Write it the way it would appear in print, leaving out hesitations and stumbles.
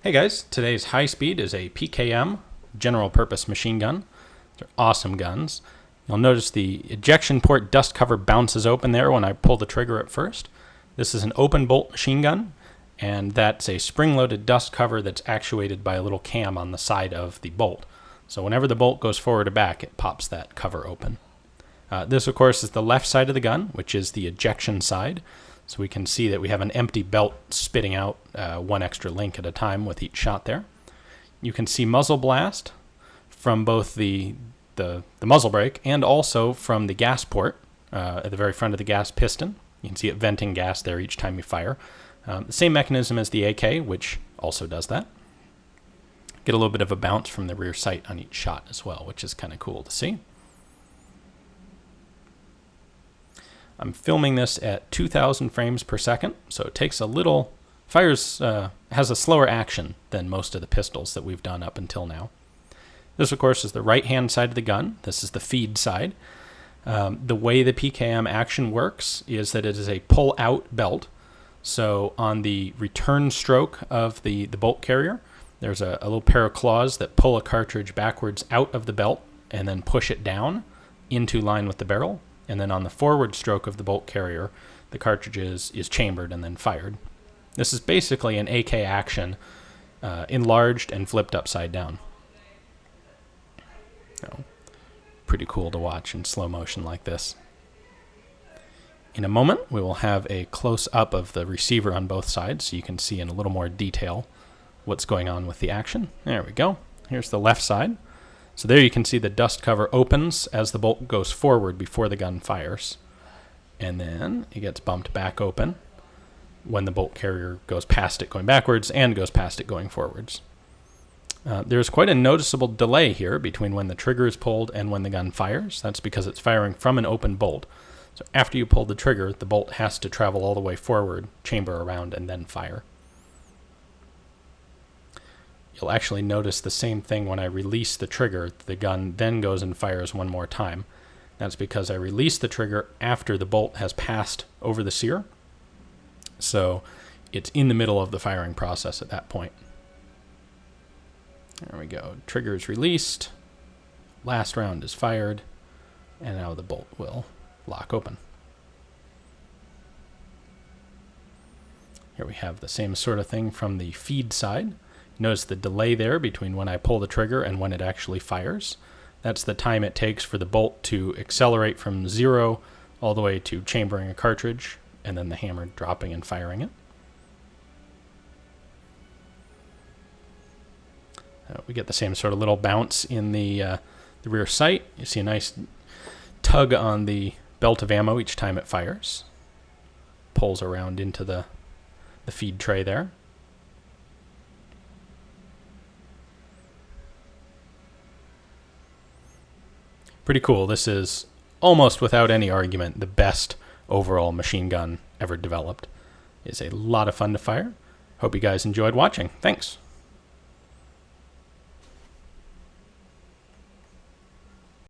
Hey guys, today's high speed is a PKM, general purpose machine gun. They're awesome guns. You'll notice the ejection port dust cover bounces open there when I pull the trigger at first. This is an open bolt machine gun, and that's a spring-loaded dust cover that's actuated by a little cam on the side of the bolt. So whenever the bolt goes forward or back, it pops that cover open. This, of course, is the left side of the gun, which is the ejection side. So we can see that we have an empty belt spitting out one extra link at a time with each shot there. You can see muzzle blast from both the muzzle brake and also from the gas port at the very front of the gas piston. You can see it venting gas there each time you fire. The same mechanism as the AK, which also does that. Get a little bit of a bounce from the rear sight on each shot as well, which is kind of cool to see. I'm filming this at 2,000 frames per second, so it takes a little, has a slower action than most of the pistols that we've done up until now. This, of course, is the right-hand side of the gun. This is the feed side. The way the PKM action works is that it is a pull-out belt. So on the return stroke of the bolt carrier, there's a little pair of claws that pull a cartridge backwards out of the belt and then push it down into line with the barrel. And then on the forward stroke of the bolt carrier, the cartridge is chambered and then fired. This is basically an AK action enlarged and flipped upside down. So, pretty cool to watch in slow motion like this. In a moment, we will have a close-up of the receiver on both sides so you can see in a little more detail what's going on with the action. There we go. Here's the left side. So there you can see the dust cover opens as the bolt goes forward before the gun fires. And then it gets bumped back open when the bolt carrier goes past it going backwards and goes past it going forwards. There's quite a noticeable delay here between when the trigger is pulled and when the gun fires. That's because it's firing from an open bolt. So after you pull the trigger, the bolt has to travel all the way forward, chamber around, and then fire. You'll actually notice the same thing when I release the trigger. The gun then goes and fires one more time. That's because I release the trigger after the bolt has passed over the sear. So it's in the middle of the firing process at that point. There we go. Trigger is released. Last round is fired. And now the bolt will lock open. Here we have the same sort of thing from the feed side. Notice the delay there between when I pull the trigger and when it actually fires. That's the time it takes for the bolt to accelerate from 0 all the way to chambering a cartridge, and then the hammer dropping and firing it. We get the same sort of little bounce in the rear sight. You see a nice tug on the belt of ammo each time it fires. Pulls around into the feed tray there. Pretty cool. This is almost without any argument the best overall machine gun ever developed. It's a lot of fun to fire. Hope you guys enjoyed watching. Thanks.